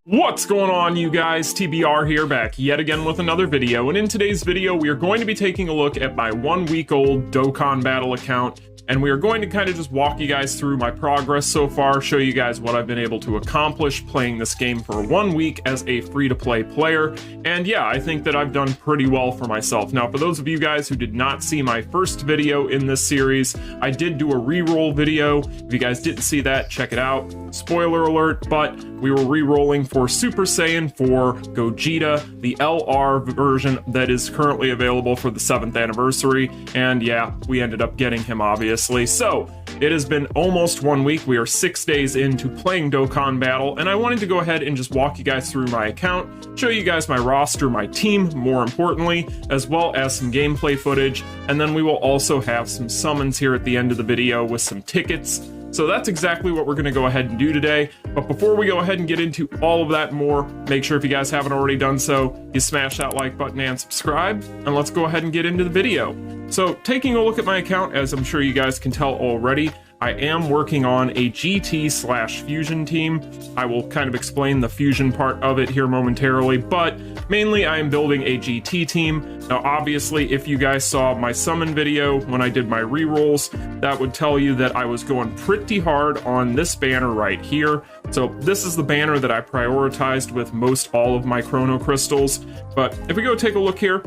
What's going on, you guys? TBR here, back yet again with another video, and in today's video we are going to be taking a look at my 1 week old Dokkan battle account, and we are going to kind of just walk you guys through my progress so far, show you guys what I've been able to accomplish playing this game for 1 week as a free-to-play player. And yeah, I think that I've done pretty well for myself. Now, for those of you guys who did not see my first video in this series, I did do a reroll video. If you guys didn't see that, check it out. Spoiler alert, but we were re-rolling for Super Saiyan 4 Gogeta, the LR version that is currently available for the 7th anniversary, and yeah, we ended up getting him, obviously. So, it has been almost 1 week. We are 6 days into playing Dokkan Battle, and I wanted to go ahead and just walk you guys through my account, show you guys my roster, my team, more importantly, as well as some gameplay footage, and then we will also have some summons here at the end of the video with some tickets. So that's exactly what we're going to go ahead and do today. But before we go ahead and get into all of that and more, make sure if you guys haven't already done so, you smash that like button and subscribe, and let's go ahead and get into the video. So taking a look at my account, as I'm sure you guys can tell already, I am working on a GT/Fusion team. I will kind of explain the Fusion part of it here momentarily, but mainly I am building a GT team. Now, obviously, if you guys saw my summon video when I did my rerolls, that would tell you that I was going pretty hard on this banner right here. So this is the banner that I prioritized with most all of my Chrono Crystals. But if we go take a look here,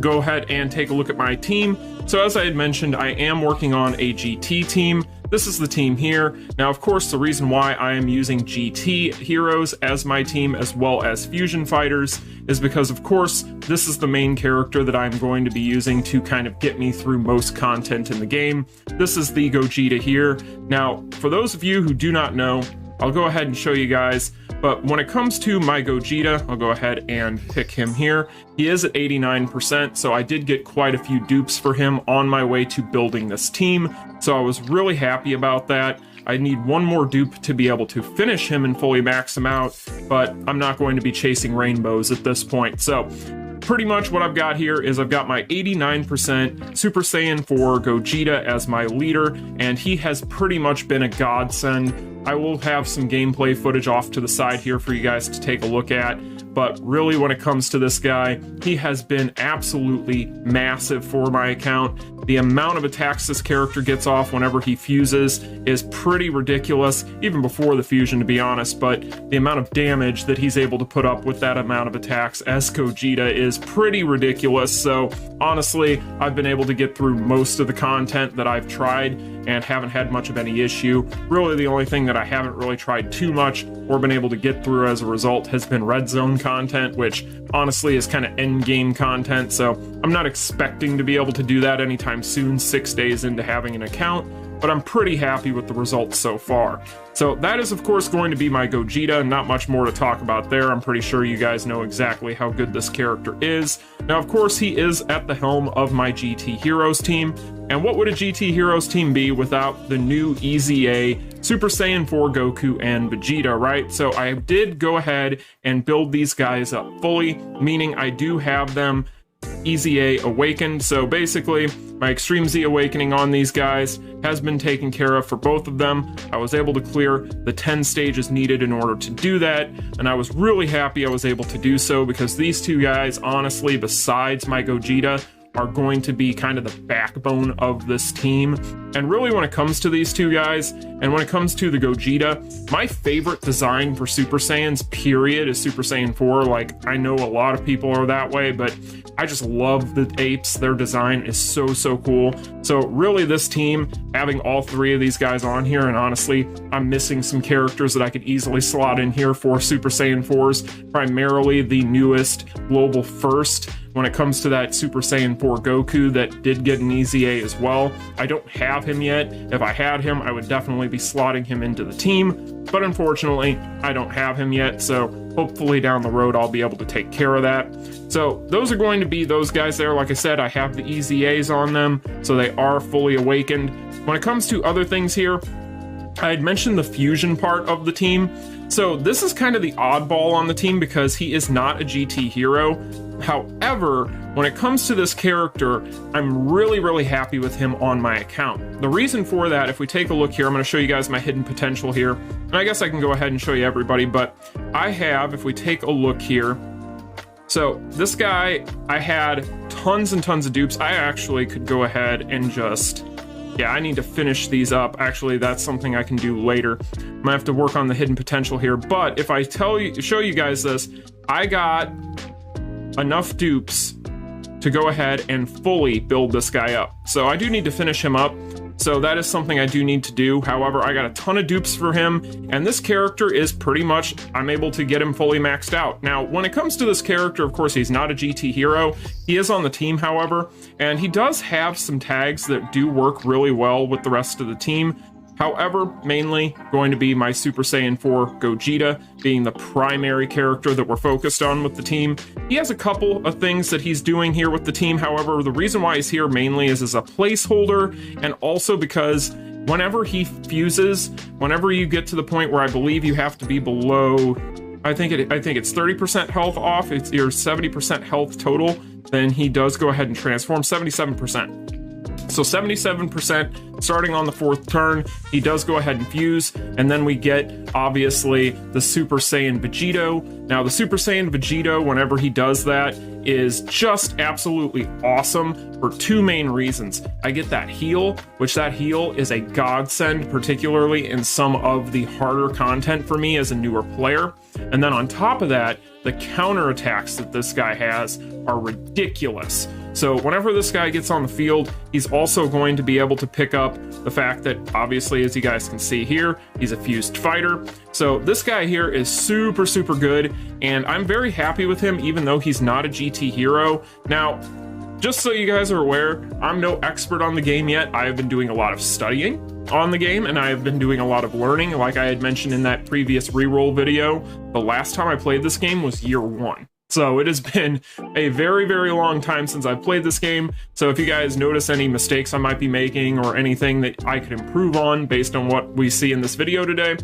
go ahead and take a look at my team. So as I had mentioned, I am working on a GT team. This is the team here. Now, of course, the reason why I am using GT heroes as my team as well as Fusion fighters is because, of course, this is the main character that I'm going to be using to kind of get me through most content in the game. This is the Gogeta here. Now, for those of you who do not know, I'll go ahead and show you guys, but when it comes to my Gogeta, I'll go ahead and pick him here. He is at 89%, so I did get quite a few dupes for him on my way to building this team, so I was really happy about that. I need one more dupe to be able to finish him and fully max him out, but I'm not going to be chasing rainbows at this point. So pretty much what I've got here is I've got my 89% Super Saiyan 4 Gogeta as my leader, and he has pretty much been a godsend. I will have some gameplay footage off to the side here for you guys to take a look at, but really when it comes to this guy, he has been absolutely massive for my account. The amount of attacks this character gets off whenever he fuses is pretty ridiculous, even before the fusion to be honest, but the amount of damage that he's able to put up with that amount of attacks as Gogeta is pretty ridiculous. So honestly, I've been able to get through most of the content that I've tried and haven't had much of any issue. Really the only thing that I haven't really tried too much or been able to get through as a result has been red zone content, which honestly is kind of end game content, so I'm not expecting to be able to do that anytime soon, 6 days into having an account, but I'm pretty happy with the results so far. So that is of course going to be my Gogeta, not much more to talk about there. I'm pretty sure you guys know exactly how good this character is. Now of course he is at the helm of my GT Heroes team, and what would a GT Heroes team be without the new EZA Super Saiyan 4 Goku and Vegeta, right? So I did go ahead and build these guys up fully, meaning I do have them EZA awakened. So basically my Extreme Z awakening on these guys has been taken care of for both of them. I was able to clear the 10 stages needed in order to do that, and I was really happy I was able to do so because these two guys, honestly, besides my Gogeta, are going to be kind of the backbone of this team. And really when it comes to these two guys, and when it comes to the Gogeta, my favorite design for Super Saiyans, period, is Super Saiyan 4. Like, I know a lot of people are that way, but I just love the apes. Their design is so cool. So really this team, having all three of these guys on here, and honestly, I'm missing some characters that I could easily slot in here for Super Saiyan 4s, primarily the newest Global First. When it comes to that Super Saiyan 4 Goku that did get an EZA as well, I don't have him yet. If I had him, I would definitely be slotting him into the team, but unfortunately, I don't have him yet, so hopefully down the road I'll be able to take care of that. So those are going to be those guys there. Like I said, I have the EZAs on them, so they are fully awakened. When it comes to other things here, I had mentioned the fusion part of the team. So this is kind of the oddball on the team because he is not a GT hero. However, when it comes to this character, I'm really happy with him on my account. The reason for that, if we take a look here, I'm going to show you guys my hidden potential here. And I guess I can go ahead and show you everybody, but I have, if we take a look here, so this guy, I had tons and tons of dupes. I actually could go ahead and just, yeah, I need to finish these up. Actually, that's something I can do later. I'm gonna have to work on the hidden potential here. But if I show you guys this, I got enough dupes to go ahead and fully build this guy up. So I do need to finish him up. So that is something I do need to do. However, I got a ton of dupes for him, and this character is pretty much, I'm able to get him fully maxed out. Now, when it comes to this character, of course, he's not a GT hero. He is on the team, however, and he does have some tags that do work really well with the rest of the team. However, mainly going to be my Super Saiyan 4 Gogeta being the primary character that we're focused on with the team. He has a couple of things that he's doing here with the team. However, the reason why he's here mainly is as a placeholder, and also because whenever he fuses, whenever you get to the point where I believe you have to be below, I think it's 30% health off, it's your 70% health total, then he does go ahead and transform 77%. So 77% starting on the 4th turn, he does go ahead and fuse, and then we get, obviously, the Super Saiyan Vegito. Now, the Super Saiyan Vegito, whenever he does that, is just absolutely awesome for two main reasons. I get that heal, which that heal is a godsend, particularly in some of the harder content for me as a newer player. And then on top of that, the counterattacks that this guy has are ridiculous. So whenever this guy gets on the field, he's also going to be able to pick up the fact that, obviously, as you guys can see here, he's a fused fighter. So this guy here is super good, and I'm very happy with him, even though he's not a GT hero. Now, just so you guys are aware, I'm no expert on the game yet. I have been doing a lot of studying on the game, and I have been doing a lot of learning. Like I had mentioned in that previous reroll video, the last time I played this game was year 1. So it has been a very long time since I've played this game. So if you guys notice any mistakes I might be making or anything that I could improve on based on what we see in this video today,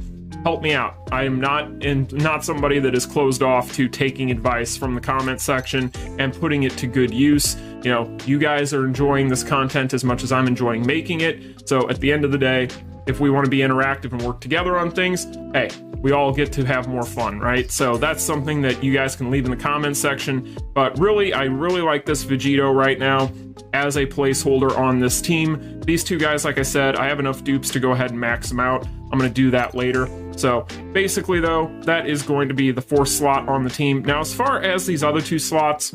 help me out. I am not somebody that is closed off to taking advice from the comment section and putting it to good use. You know, you guys are enjoying this content as much as I'm enjoying making it. So at the end of the day, if we want to be interactive and work together on things, hey, we all get to have more fun, right? So that's something that you guys can leave in the comments section. But really, I really like this Vegito right now as a placeholder on this team. These two guys, like I said, I have enough dupes to go ahead and max them out. I'm going to do that later. So basically, though, that is going to be the 4th slot on the team. Now, as far as these other 2 slots,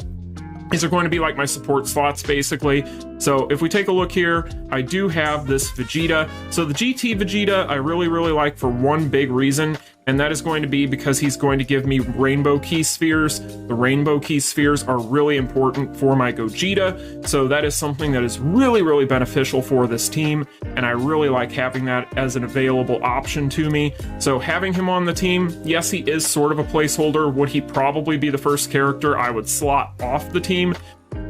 these are going to be like my support slots, basically. So if we take a look here, I do have this Vegeta. So the GT Vegeta, I really like for one big reason, and that is going to be because he's going to give me Rainbow Key Spheres. The Rainbow Key Spheres are really important for my Gogeta, so that is something that is really beneficial for this team, and I really like having that as an available option to me. So having him on the team, yes, he is sort of a placeholder. Would he probably be the first character I would slot off the team?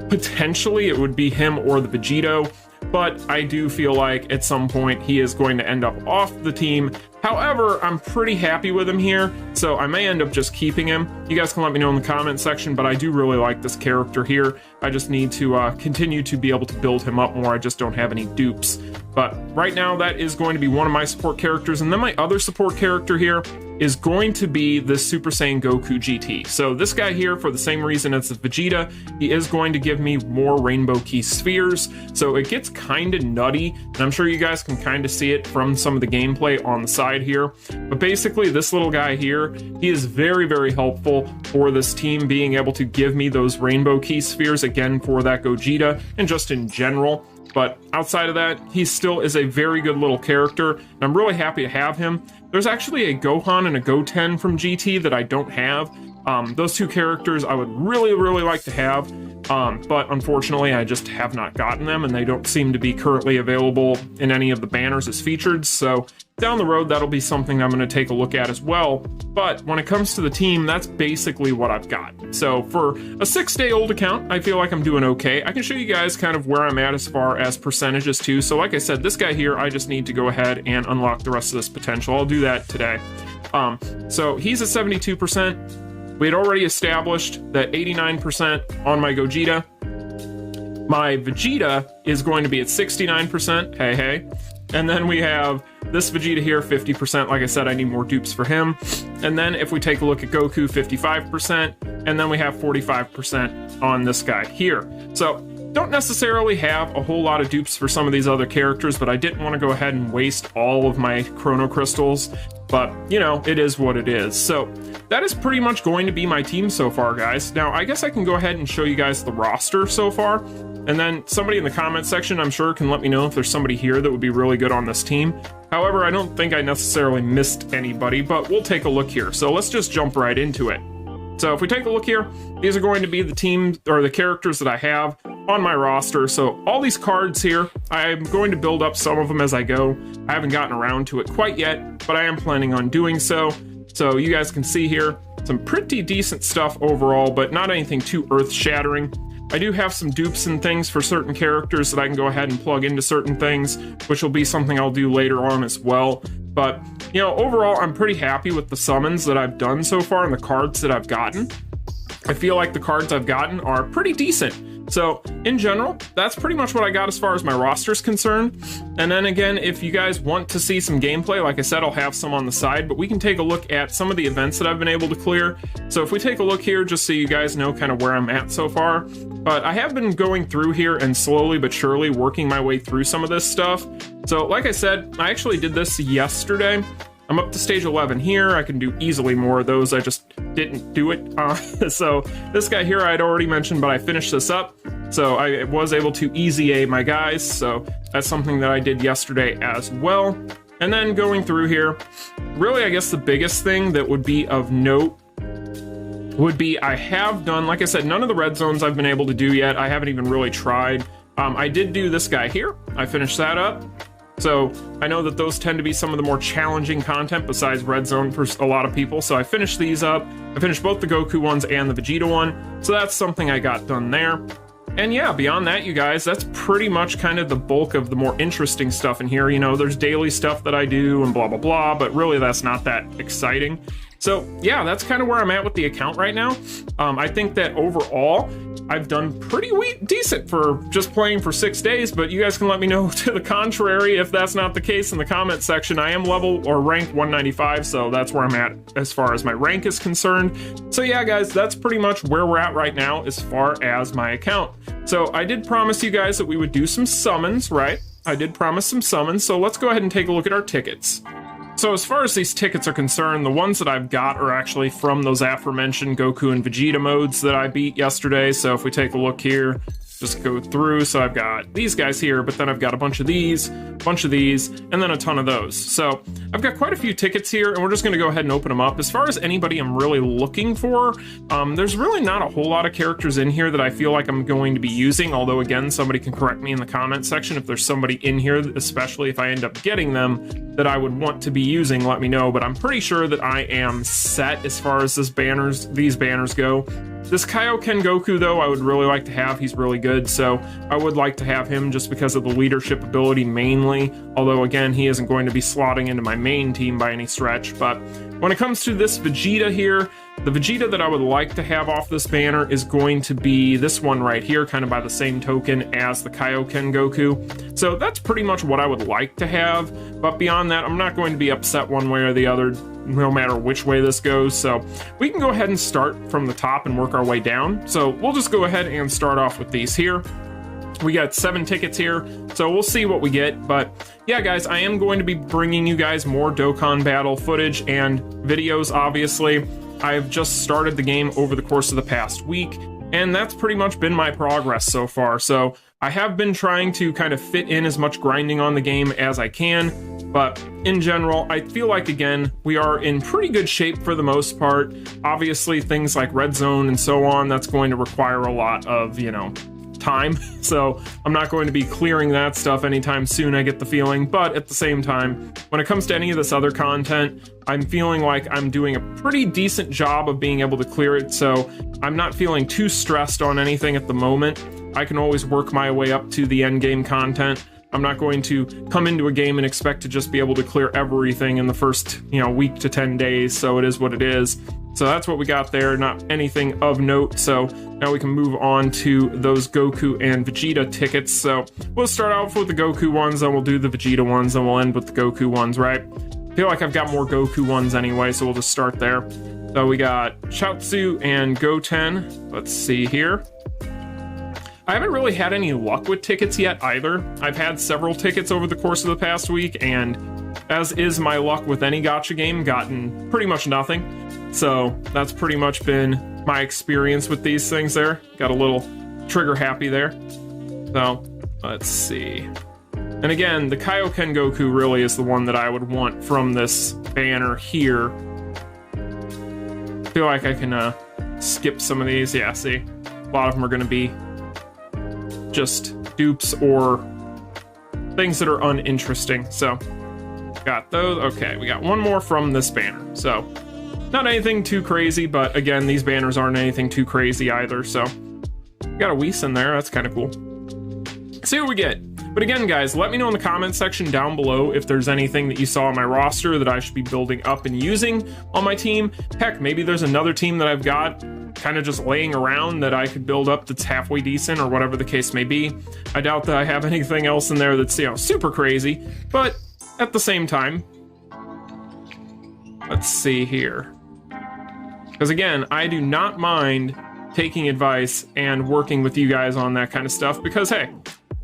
Potentially it would be him or the Vegito, but I do feel like at some point he is going to end up off the team. However, I'm pretty happy with him here, so I may end up just keeping him. You guys can let me know in the comment section, but I do really like this character here. I just need to continue to be able to build him up more. I just don't have any dupes. But right now, that is going to be one of my support characters, and then my other support character here is going to be the Super Saiyan Goku GT. So this guy here, for the same reason as the Vegeta, he is going to give me more Rainbow Key Spheres, so it gets kind of nutty, and I'm sure you guys can kind of see it from some of the gameplay on the side here. But basically, this little guy here, he is very helpful for this team, being able to give me those Rainbow Key Spheres, again, for that Gogeta, and just in general. But outside of that, he still is a very good little character, and I'm really happy to have him. There's actually a Gohan and a Goten from GT that I don't have. Those 2 characters I would really like to have, but unfortunately I just have not gotten them, and they don't seem to be currently available in any of the banners as featured, so down the road that'll be something I'm going to take a look at as well. But when it comes to the team, that's basically what I've got. So for a 6-day-old account, I feel like I'm doing okay. I can show you guys kind of where I'm at as far as percentages too. So like I said, this guy here, I just need to go ahead and unlock the rest of this potential. I'll do that today. So he's at 72%. we had already established that 89% on my Gogeta. My Vegeta is going to be at 69%, hey. And then we have this Vegeta here, 50%. Like I said, I need more dupes for him. And then if we take a look at Goku, 55%. And then we have 45% on this guy here. So don't necessarily have a whole lot of dupes for some of these other characters, but I didn't want to go ahead and waste all of my Chrono Crystals. But, you know, it is what it is. So that is pretty much going to be my team so far, guys. Now, I guess I can go ahead and show you guys the roster so far. And then somebody in the comment section, I'm sure, can let me know if there's somebody here that would be really good on this team. However, I don't think I necessarily missed anybody, but we'll take a look here. So let's just jump right into it. So if we take a look here, these are going to be the team or the characters that I have on my roster. So all these cards here, I'm going to build up some of them as I go. I haven't gotten around to it quite yet, but I am planning on doing so. So you guys can see here, some pretty decent stuff overall, but not anything too earth-shattering. I do have some dupes and things for certain characters that I can go ahead and plug into certain things, which will be something I'll do later on as well. But, you know, overall, I'm pretty happy with the summons that I've done so far and the cards that I've gotten. I feel like the cards I've gotten are pretty decent. So, in general, that's pretty much what I got as far as my roster is concerned. And then again, if you guys want to see some gameplay, like I said, I'll have some on the side, but we can take a look at some of the events that I've been able to clear. So if we take a look here, just so you guys know kind of where I'm at so far. But I have been going through here and slowly but surely working my way through some of this stuff. So like I said, I actually did this yesterday. I'm up to stage 11 here. I can do easily more of those. I just didn't do it. So this guy here I had already mentioned, but I finished this up. So I was able to easy A my guys. So that's something that I did yesterday as well. And then going through here, really I guess the biggest thing that would be of note would be I have done, like I said, none of the red zones I've been able to do yet. I haven't even really tried. I did do this guy here. I finished that up. So I know that those tend to be some of the more challenging content besides Red Zone for a lot of people. So I finished these up. I finished both the Goku ones and the Vegeta one. So that's something I got done there. And yeah, beyond that, you guys, that's pretty much kind of the bulk of the more interesting stuff in here. You know, there's daily stuff that I do and blah, blah, blah, but really that's not that exciting. So yeah, that's kind of where I'm at with the account right now. I think that overall, I've done pretty decent for just playing for 6 days, but you guys can let me know to the contrary if that's not the case in the comment section. I am level or ranked 195, so that's where I'm at as far as my rank is concerned. So yeah, guys, that's pretty much where we're at right now as far as my account. So I did promise you guys that we would do some summons, right? I did promise some summons, so let's go ahead and take a look at our tickets. So as far as these tickets are concerned, the ones that I've got are actually from those aforementioned Goku and Vegeta modes that I beat yesterday. So if we take a look here, just go through. So I've got these guys here, but then I've got a bunch of these, and then a ton of those. So I've got quite a few tickets here, and we're just going to go ahead and open them up. As far as anybody I'm really looking for, there's really not a whole lot of characters in here that I feel like I'm going to be using. Although, again, somebody can correct me in the comment section if there's somebody in here, especially if I end up getting them, that I would want to be using, let me know. But I'm pretty sure that I am set as far as these banners go. This Kaioken Goku, though, I would really like to have. He's really good, so I would like to have him just because of the leadership ability mainly. Although, again, he isn't going to be slotting into my main team by any stretch. But when it comes to this Vegeta here, the Vegeta that I would like to have off this banner is going to be this one right here, kind of by the same token as the Kaioken Goku. So that's pretty much what I would like to have. But beyond that, I'm not going to be upset one way or the other, no matter which way this goes. So we can go ahead and start from the top and work our way down. So we'll just go ahead and start off with these here. We got 7 tickets here, so we'll see what we get. But yeah, guys, I am going to be bringing you guys more Dokkan battle footage and videos, obviously. I've just started the game over the course of the past week, and that's pretty much been my progress so far. So I have been trying to kind of fit in as much grinding on the game as I can, but in general, I feel like, again, we are in pretty good shape for the most part. Obviously, things like Red Zone and so on, that's going to require a lot of, you know, time. So I'm not going to be clearing that stuff anytime soon, I get the feeling. But at the same time, when it comes to any of this other content, I'm feeling like I'm doing a pretty decent job of being able to clear it. So I'm not feeling too stressed on anything at the moment. I can always work my way up to the end game content. I'm not going to come into a game and expect to just be able to clear everything in the first, week to 10 days. So it is what it is. So that's what we got there, not anything of note. So now we can move on to those Goku and Vegeta tickets. So we'll start off with the Goku ones, then we'll do the Vegeta ones, and we'll end with the Goku ones, right? I feel like I've got more Goku ones anyway, so we'll just start there. So we got Chaozu and Goten. Let's see here. I haven't really had any luck with tickets yet either. I've had several tickets over the course of the past week, and as is my luck with any gacha game, gotten pretty much nothing. So that's pretty much been my experience with these things there. Got a little trigger happy there. So let's see. And again, the Kaioken Goku really is the one that I would want from this banner here. I feel like I can skip some of these. Yeah, see, a lot of them are going to be just dupes or things that are uninteresting. So got those. Okay, we got one more from this banner. So not anything too crazy, but again, these banners aren't anything too crazy either. So got a Whis in there. That's kind of cool. See what we get. But again, guys, let me know in the comment section down below if there's anything that you saw on my roster that I should be building up and using on my team. Heck, maybe there's another team that I've got kind of just laying around that I could build up that's halfway decent, or whatever the case may be. I doubt that I have anything else in there that's, you know, super crazy, but at the same time, let's see here. Because again, I do not mind taking advice and working with you guys on that kind of stuff, because hey,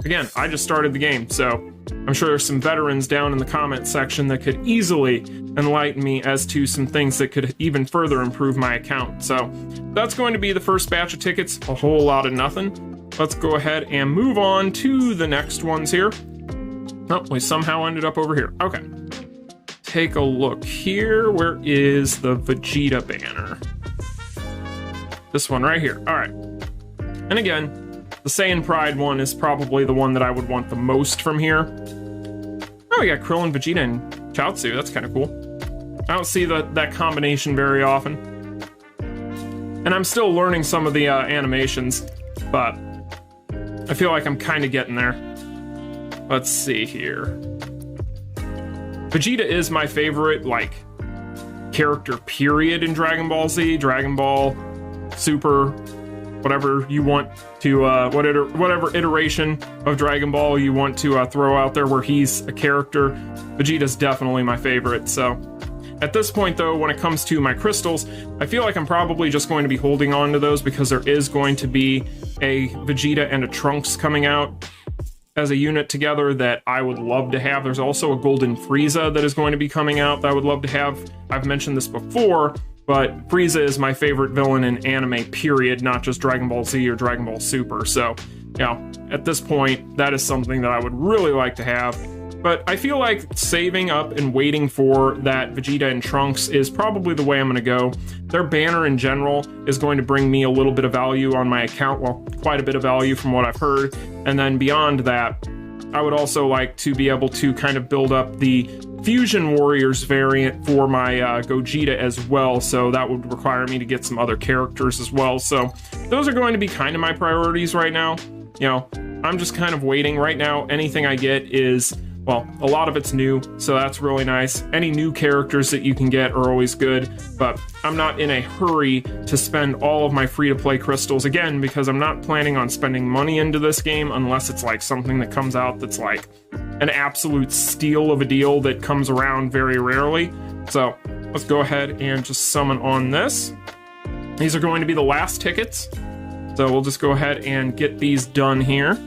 again, I just started the game, so I'm sure there's some veterans down in the comment section that could easily enlighten me as to some things that could even further improve my account. So that's going to be the first batch of tickets, a whole lot of nothing. Let's go ahead and move on to the next ones here. Oh, we somehow ended up over here. Okay. Take a look here. Where is the Vegeta banner? This one right here. All right. And again, the Saiyan Pride one is probably the one that I would want the most from here. Oh, we got Krillin, Vegeta, and Chaozu. That's kind of cool. I don't see that combination very often. And I'm still learning some of the animations, but I feel like I'm kind of getting there. Let's see here. Vegeta is my favorite, like, character period in Dragon Ball Z, Dragon Ball, Super, whatever you want to, whatever iteration of Dragon Ball you want to throw out there where he's a character. Vegeta's definitely my favorite. So at this point, though, when it comes to my crystals, I feel like I'm probably just going to be holding on to those because there is going to be a Vegeta and a Trunks coming out as a unit together that I would love to have. There's also a Golden Frieza that is going to be coming out that I would love to have. I've mentioned this before, but Frieza is my favorite villain in anime, period, not just Dragon Ball Z or Dragon Ball Super. So, you know, at this point, that is something that I would really like to have. But I feel like saving up and waiting for that Vegeta and Trunks is probably the way I'm going to go. Their banner in general is going to bring me a little bit of value on my account, well, quite a bit of value from what I've heard. And then beyond that, I would also like to be able to kind of build up the Fusion Warriors variant for my Gogeta as well, so that would require me to get some other characters as well. So those are going to be kind of my priorities right now. You know, I'm just kind of waiting right now. Anything I get is, well, a lot of it's new, so that's really nice. Any new characters that you can get are always good, but I'm not in a hurry to spend all of my free-to-play crystals, again, because I'm not planning on spending money into this game unless it's like something that comes out that's like an absolute steal of a deal that comes around very rarely. So let's go ahead and just summon on this. These are going to be the last tickets, so we'll just go ahead and get these done here.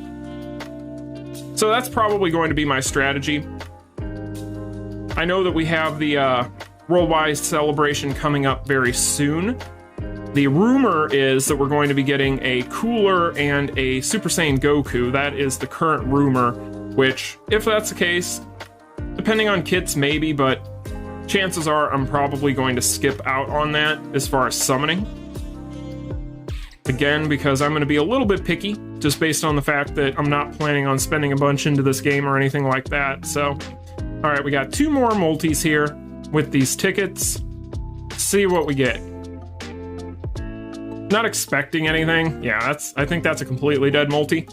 So that's probably going to be my strategy. I know that we have the Worldwide Celebration coming up very soon. The rumor is that we're going to be getting a Cooler and a Super Saiyan Goku. That is the current rumor, which, if that's the case, depending on kits, maybe, but chances are I'm probably going to skip out on that as far as summoning. Again, because I'm going to be a little bit picky, just based on the fact that I'm not planning on spending a bunch into this game or anything like that. So, all right, we got 2 more multis here with these tickets. Let's see what we get. Not expecting anything. Yeah, I think that's a completely dead multi,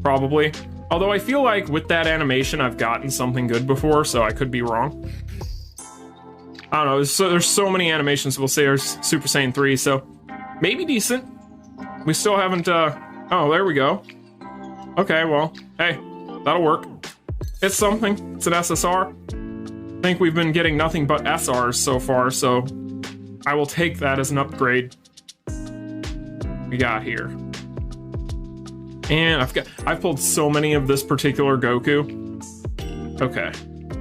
probably. Although I feel like with that animation, I've gotten something good before, so I could be wrong. I don't know, there's so many animations. We'll say there's Super Saiyan 3, so maybe decent. We still haven't, oh, there we go. Okay, well, hey, that'll work. It's something. It's an SSR. I think we've been getting nothing but SRs so far, so I will take that as an upgrade. We got here. And I've pulled so many of this particular Goku. Okay.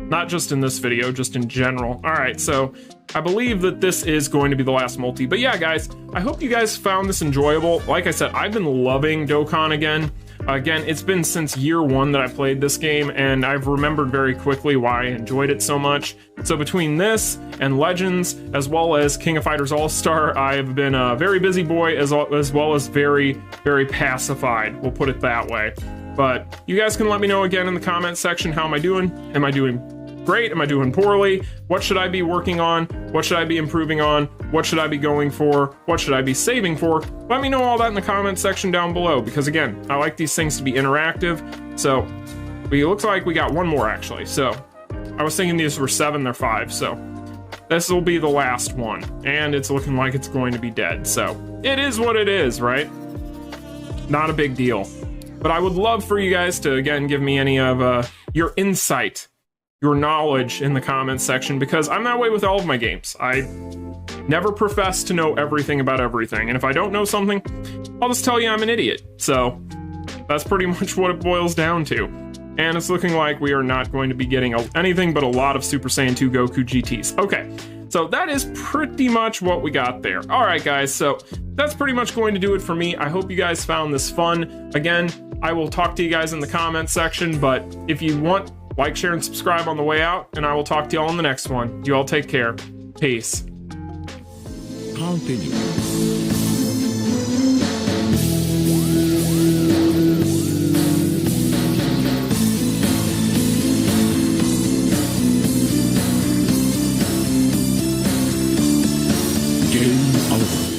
Not just in this video, just in general. All right, so I believe that this is going to be the last multi. But yeah, guys, I hope you guys found this enjoyable. Like I said, I've been loving Dokkan again. Again, it's been since year one that I played this game, and I've remembered very quickly why I enjoyed it so much. So between this and Legends, as well as King of Fighters All-Star, I've been a very busy boy, as well as very, very pacified, we'll put it that way. But you guys can let me know again in the comment section, how am I doing? Am I doing great? Am I doing poorly? What should I be working on? What should I be improving on? What should I be going for? What should I be saving for? Let me know all that in the comment section down below, because again, I like these things to be interactive. So it looks like we got one more actually. So I was thinking these were 7, they're 5. So this will be the last one, and it's looking like it's going to be dead. So it is what it is, right? Not a big deal. But I would love for you guys to, again, give me any of your insight, your knowledge in the comments section, because I'm that way with all of my games. I never profess to know everything about everything, and if I don't know something, I'll just tell you I'm an idiot. So that's pretty much what it boils down to. And it's looking like we are not going to be getting anything but a lot of Super Saiyan 2 Goku GTs. Okay, so that is pretty much what we got there. All right, guys, so that's pretty much going to do it for me. I hope you guys found this fun. Again, I will talk to you guys in the comments section, but if you want, like, share, and subscribe on the way out, and I will talk to you all in the next one. You all take care. Peace. Continue. Game over.